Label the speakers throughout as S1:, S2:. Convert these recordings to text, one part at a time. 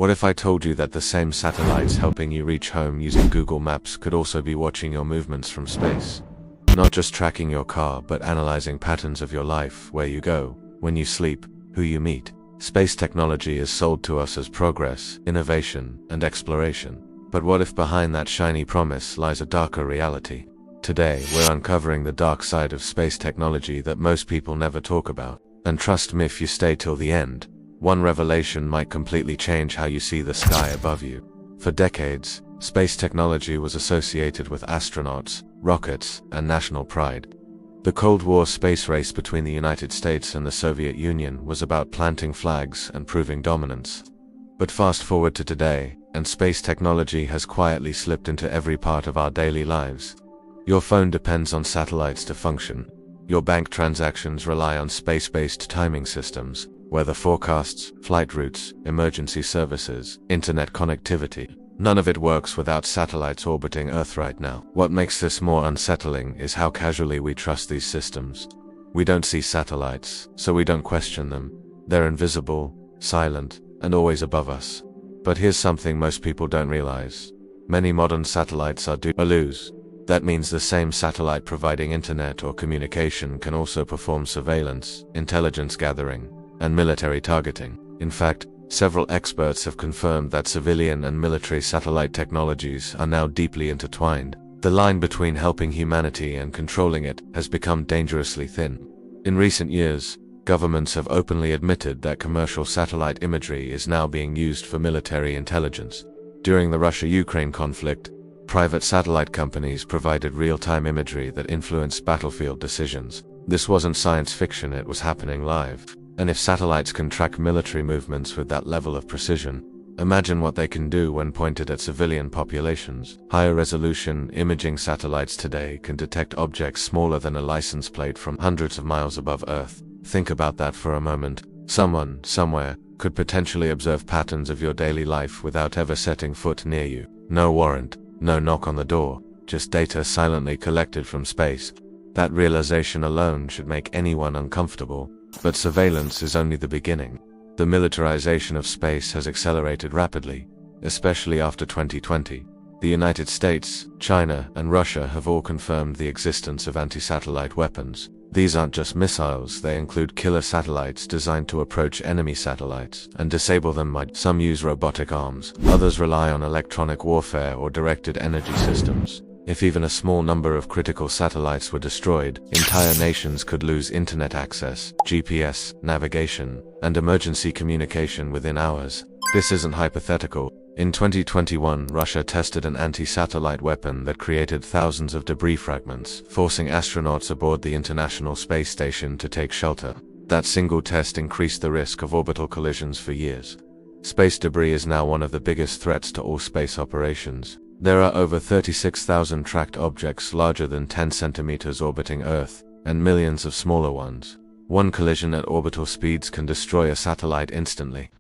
S1: What if I told you that the same satellites helping you reach home using Google Maps could also be watching your movements from space? Not just tracking your car, but analyzing patterns of your life, where you go, when you sleep, who you meet. Space technology is sold to us as progress, innovation, and exploration. But what if behind that shiny promise lies a darker reality? Today, we're uncovering the dark side of space technology that most people never talk about. And trust me, if you stay till the end, one revelation might completely change how you see the sky above you. For decades, space technology was associated with astronauts, rockets, and national pride. The Cold War space race between the United States and the Soviet Union was about planting flags and proving dominance. But fast forward to today, and space technology has quietly slipped into every part of our daily lives. Your phone depends on satellites to function. Your bank transactions rely on space-based timing systems, weather forecasts, flight routes, emergency services, internet connectivity. None of it works without satellites orbiting Earth right now. What makes this more unsettling is how casually we trust these systems. We don't see satellites, so we don't question them. They're invisible, silent, and always above us. But here's something most people don't realize. Many modern satellites are do or lose. That means the same satellite providing internet or communication can also perform surveillance, intelligence gathering, and military targeting. In fact, several experts have confirmed that civilian and military satellite technologies are now deeply intertwined. The line between helping humanity and controlling it has become dangerously thin. In recent years, governments have openly admitted that commercial satellite imagery is now being used for military intelligence. During the Russia-Ukraine conflict, private satellite companies provided real-time imagery that influenced battlefield decisions. This wasn't science fiction, it was happening live. And if satellites can track military movements with that level of precision, imagine what they can do when pointed at civilian populations. Higher resolution imaging satellites today can detect objects smaller than a license plate from hundreds of miles above Earth. Think about that for a moment. Someone, somewhere, could potentially observe patterns of your daily life without ever setting foot near you. No warrant, no knock on the door, just data silently collected from space. That realization alone should make anyone uncomfortable. But surveillance is only the beginning. The militarization of space has accelerated rapidly, especially after 2020. The United States, China, and Russia have all confirmed the existence of anti-satellite weapons. These aren't just missiles, they include killer satellites designed to approach enemy satellites and disable them. Some use robotic arms, others rely on electronic warfare or directed energy systems. If even a small number of critical satellites were destroyed, entire nations could lose internet access, GPS, navigation, and emergency communication within hours. This isn't hypothetical. In 2021, Russia tested an anti-satellite weapon that created thousands of debris fragments, forcing astronauts aboard the International Space Station to take shelter. That single test increased the risk of orbital collisions for years. Space debris is now one of the biggest threats to all space operations. There are over 36,000 tracked objects larger than 10 centimeters orbiting Earth, and millions of smaller ones. One collision at orbital speeds can destroy a satellite instantly.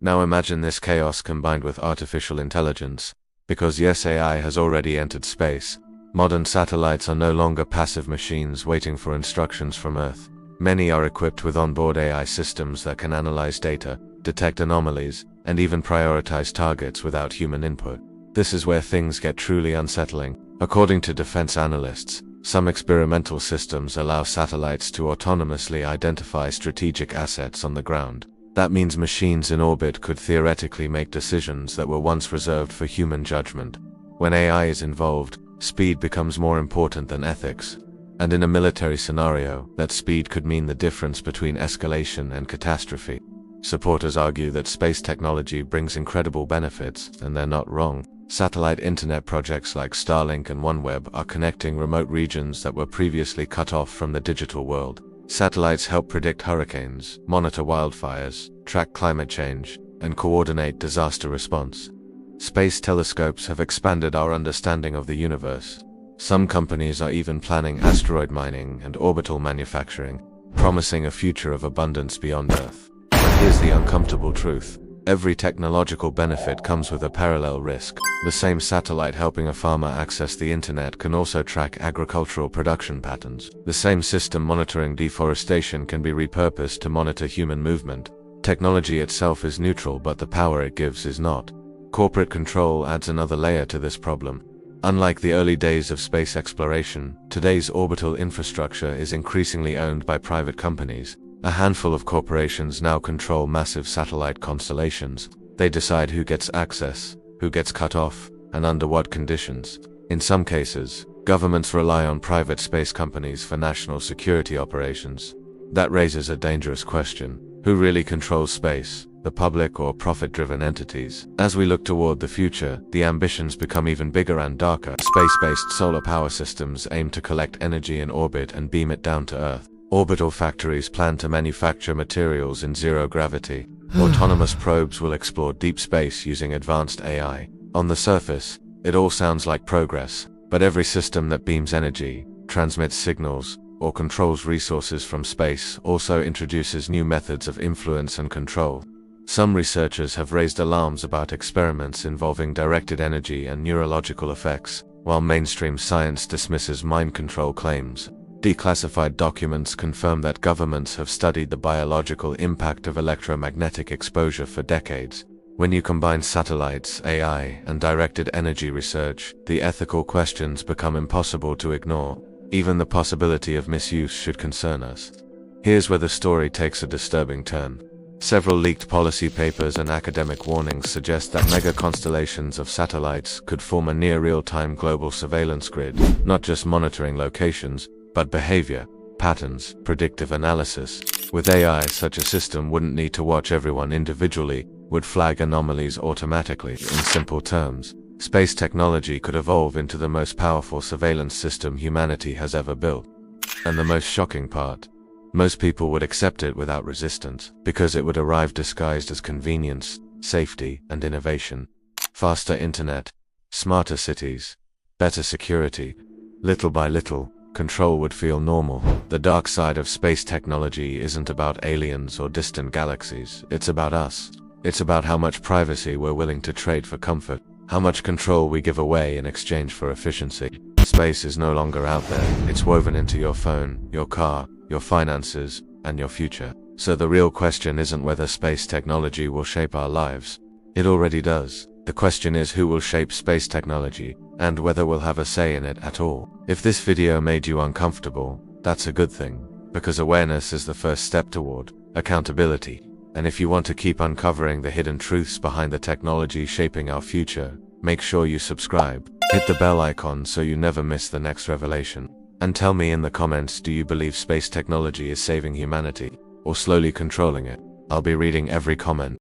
S1: Now imagine this chaos combined with artificial intelligence. Because yes, AI has already entered space. Modern satellites are no longer passive machines waiting for instructions from Earth. Many are equipped with onboard AI systems that can analyze data, detect anomalies, and even prioritize targets without human input. This is where things get truly unsettling. According to defense analysts, some experimental systems allow satellites to autonomously identify strategic assets on the ground. That means machines in orbit could theoretically make decisions that were once reserved for human judgment. When AI is involved, speed becomes more important than ethics. And in a military scenario, that speed could mean the difference between escalation and catastrophe. Supporters argue that space technology brings incredible benefits, and they're not wrong. Satellite internet projects like Starlink and OneWeb are connecting remote regions that were previously cut off from the digital world. Satellites help predict hurricanes, monitor wildfires, track climate change, and coordinate disaster response. Space telescopes have expanded our understanding of the universe. Some companies are even planning asteroid mining and orbital manufacturing, promising a future of abundance beyond Earth. But here's the uncomfortable truth. Every technological benefit comes with a parallel risk. The same satellite helping a farmer access the internet can also track agricultural production patterns. The same system monitoring deforestation can be repurposed to monitor human movement. Technology itself is neutral, but the power it gives is not. Corporate control adds another layer to this problem. Unlike the early days of space exploration, today's orbital infrastructure is increasingly owned by private companies. A handful of corporations now control massive satellite constellations. They decide who gets access, who gets cut off, and under what conditions. In some cases, governments rely on private space companies for national security operations. That raises a dangerous question. Who really controls space? The public or profit-driven entities? As we look toward the future, the ambitions become even bigger and darker. Space-based solar power systems aim to collect energy in orbit and beam it down to Earth. Orbital factories plan to manufacture materials in zero gravity. Autonomous probes will explore deep space using advanced AI. On the surface, it all sounds like progress, but every system that beams energy, transmits signals, or controls resources from space also introduces new methods of influence and control. Some researchers have raised alarms about experiments involving directed energy and neurological effects, while mainstream science dismisses mind control claims. Declassified documents confirm that governments have studied the biological impact of electromagnetic exposure for decades. When you combine satellites, AI, and directed energy research, the ethical questions become impossible to ignore. Even the possibility of misuse should concern us. Here's where the story takes a disturbing turn. Several leaked policy papers and academic warnings suggest that mega-constellations of satellites could form a near-real-time global surveillance grid, not just monitoring locations, but behavior, patterns, predictive analysis. With AI, such a system wouldn't need to watch everyone individually, would flag anomalies automatically. In simple terms, space technology could evolve into the most powerful surveillance system humanity has ever built. And the most shocking part, most people would accept it without resistance, because it would arrive disguised as convenience, safety, and innovation. Faster internet, smarter cities, better security. Little by little, control would feel normal. The dark side of space technology isn't about aliens or distant galaxies, it's about us. It's about how much privacy we're willing to trade for comfort, how much control we give away in exchange for efficiency. Space is no longer out there, it's woven into your phone, your car, your finances, and your future. So the real question isn't whether space technology will shape our lives. It already does. The question is who will shape space technology, and whether we'll have a say in it at all. If this video made you uncomfortable, that's a good thing, because awareness is the first step toward accountability. And if you want to keep uncovering the hidden truths behind the technology shaping our future, make sure you subscribe. Hit the bell icon so you never miss the next revelation. And tell me in the comments, do you believe space technology is saving humanity, or slowly controlling it? I'll be reading every comment.